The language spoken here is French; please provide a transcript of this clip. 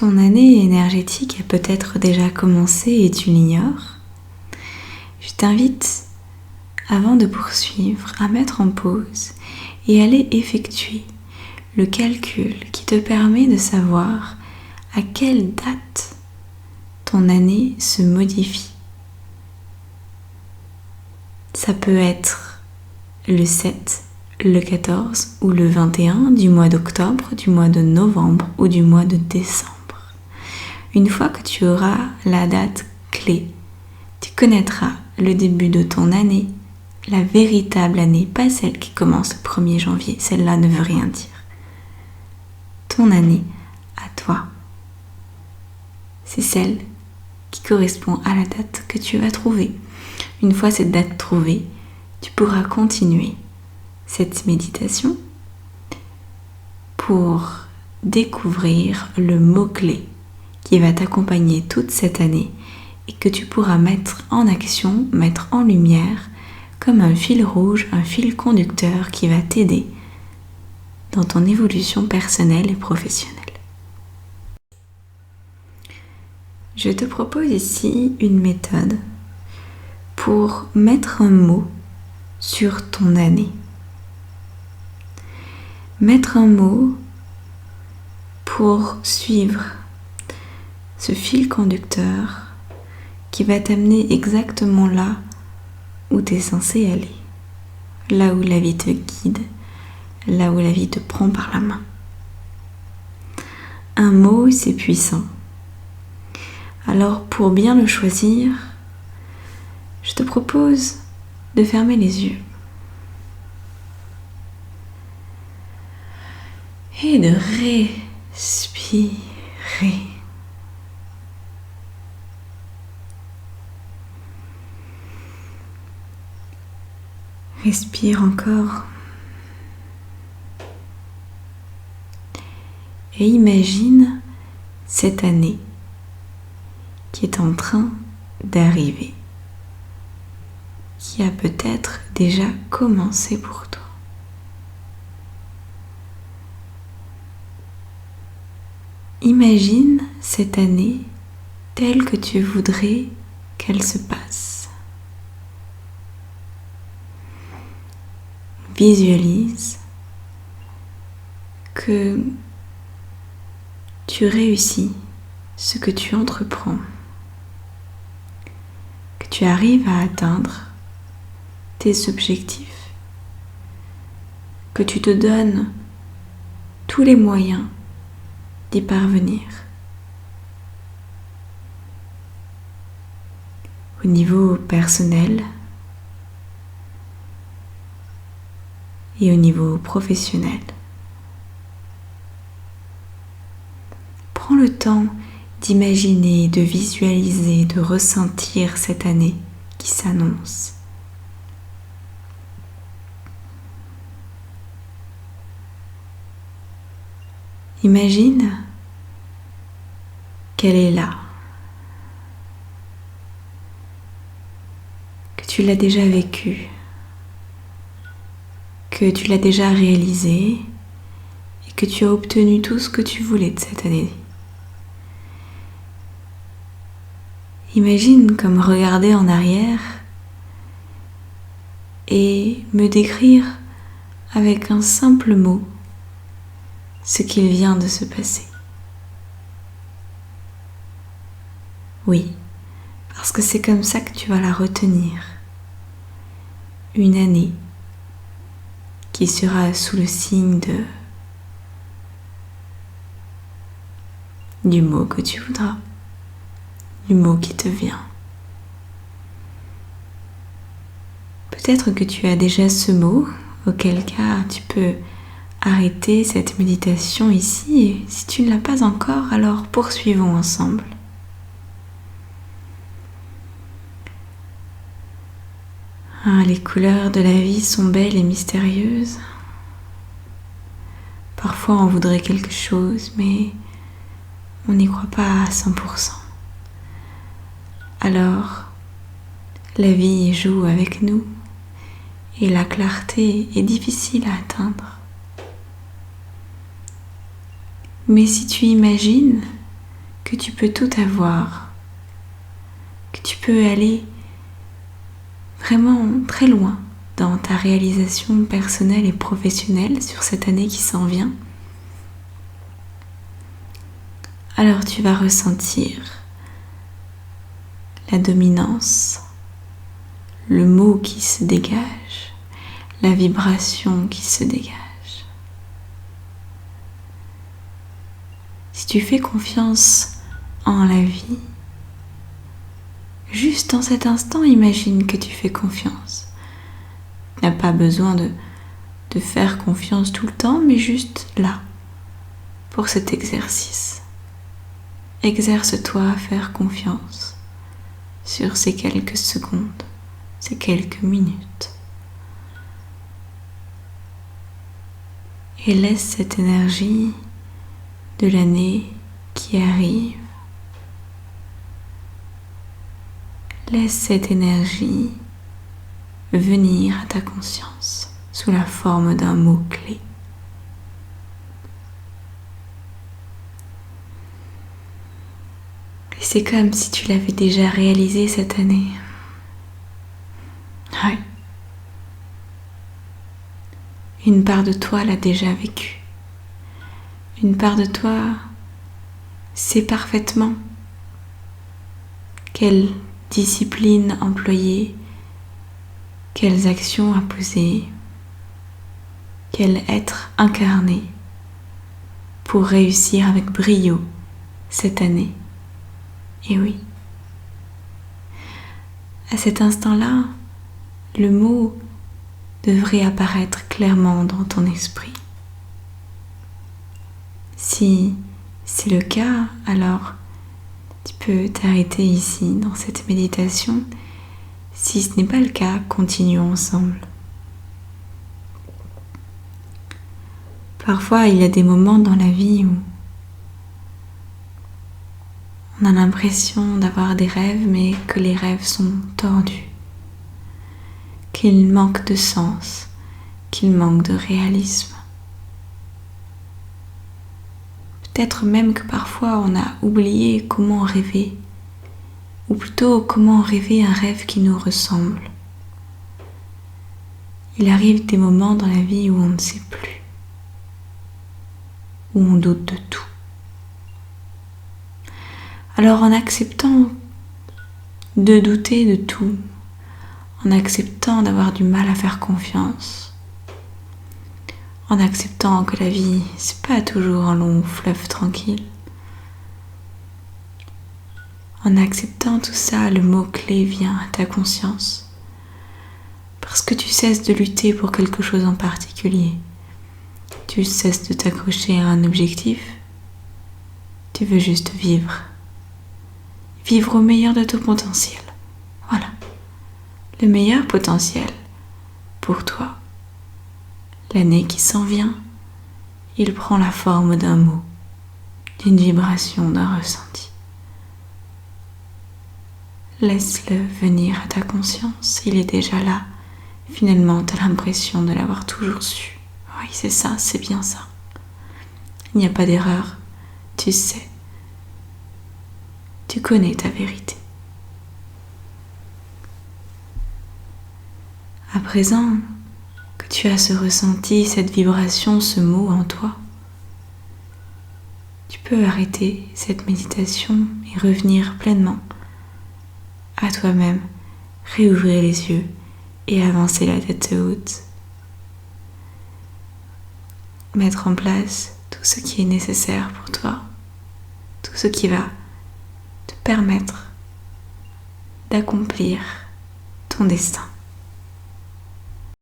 Ton année énergétique a peut-être déjà commencé et tu l'ignores. Je t'invite, avant de poursuivre, à mettre en pause et aller effectuer le calcul qui te permet de savoir à quelle date ton année se modifie. Ça peut être le 7, le 14 ou le 21 du mois d'octobre, du mois de novembre ou du mois de décembre. Une fois que tu auras la date clé, tu connaîtras le début de ton année, la véritable année, pas celle qui commence le 1er janvier, celle-là ne veut rien dire. Ton année à toi, c'est celle qui correspond à la date que tu vas trouver. Une fois cette date trouvée, tu pourras continuer cette méditation pour découvrir le mot-clé qui va t'accompagner toute cette année et que tu pourras mettre en action, mettre en lumière comme un fil rouge, un fil conducteur qui va t'aider dans ton évolution personnelle et professionnelle. Je te propose ici une méthode pour mettre un mot sur ton année. Mettre un mot pour suivre ce fil conducteur qui va t'amener exactement là où tu es censé aller, là où la vie te guide, là où la vie te prend par la main. Un mot, c'est puissant. Alors pour bien le choisir, je te propose de fermer les yeux et de respirer. Respire encore et imagine cette année qui est en train d'arriver, qui a peut-être déjà commencé pour toi. Imagine cette année telle que tu voudrais qu'elle se passe. Visualise que tu réussis ce que tu entreprends, que tu arrives à atteindre tes objectifs, que tu te donnes tous les moyens d'y parvenir. Au niveau personnel et au niveau professionnel. Prends le temps d'imaginer, de visualiser, de ressentir cette année qui s'annonce. Imagine qu'elle est là, que tu l'as déjà vécue, que tu l'as déjà réalisée et que tu as obtenu tout ce que tu voulais de cette année. Imagine comme regarder en arrière et me décrire avec un simple mot ce qu'il vient de se passer. Oui, parce que c'est comme ça que tu vas la retenir. Une année qui sera sous le signe du mot que tu voudras, du mot qui te vient. Peut-être que tu as déjà ce mot, auquel cas tu peux arrêter cette méditation ici, et si tu ne l'as pas encore, alors poursuivons ensemble. Les couleurs de la vie sont belles et mystérieuses. Parfois on voudrait quelque chose, mais on n'y croit pas à 100%. Alors, la vie joue avec nous et la clarté est difficile à atteindre. Mais si tu imagines que tu peux tout avoir, que tu peux aller vraiment très loin dans ta réalisation personnelle et professionnelle sur cette année qui s'en vient, alors tu vas ressentir la dominance, le mot qui se dégage, la vibration qui se dégage. Si tu fais confiance en la vie, juste en cet instant, imagine que tu fais confiance. Tu n'as pas besoin de faire confiance tout le temps, mais juste là, pour cet exercice. Exerce-toi à faire confiance sur ces quelques secondes, ces quelques minutes. Et laisse cette énergie de l'année qui arrive. Laisse cette énergie venir à ta conscience sous la forme d'un mot-clé. Et c'est comme si tu l'avais déjà réalisé cette année. Oui. Une part de toi l'a déjà vécu. Une part de toi sait parfaitement quelle discipline employer, quelles actions à poser, quel être incarné pour réussir avec brio cette année. Et oui, à cet instant-là, le mot devrait apparaître clairement dans ton esprit. Si c'est le cas, alors tu peux t'arrêter ici dans cette méditation. Si ce n'est pas le cas, continuons ensemble. Parfois, il y a des moments dans la vie où on a l'impression d'avoir des rêves, mais que les rêves sont tordus, qu'ils manquent de sens, qu'ils manquent de réalisme. Peut-être même que parfois on a oublié comment rêver, ou plutôt comment rêver un rêve qui nous ressemble. Il arrive des moments dans la vie où on ne sait plus, où on doute de tout. Alors en acceptant de douter de tout, en acceptant d'avoir du mal à faire confiance, en acceptant que la vie, c'est pas toujours un long fleuve tranquille, en acceptant tout ça, le mot-clé vient à ta conscience. Parce que tu cesses de lutter pour quelque chose en particulier. Tu cesses de t'accrocher à un objectif. Tu veux juste vivre. Vivre au meilleur de ton potentiel. Voilà. Le meilleur potentiel pour toi. L'année qui s'en vient, il prend la forme d'un mot, d'une vibration, d'un ressenti. Laisse-le venir à ta conscience, il est déjà là. Finalement, tu as l'impression de l'avoir toujours su. Oui, c'est ça, c'est bien ça. Il n'y a pas d'erreur, tu sais. Tu connais ta vérité. À présent que tu as ce ressenti, cette vibration, ce mot en toi, tu peux arrêter cette méditation et revenir pleinement à toi-même, réouvrir les yeux et avancer la tête haute. Mettre en place tout ce qui est nécessaire pour toi, tout ce qui va te permettre d'accomplir ton destin.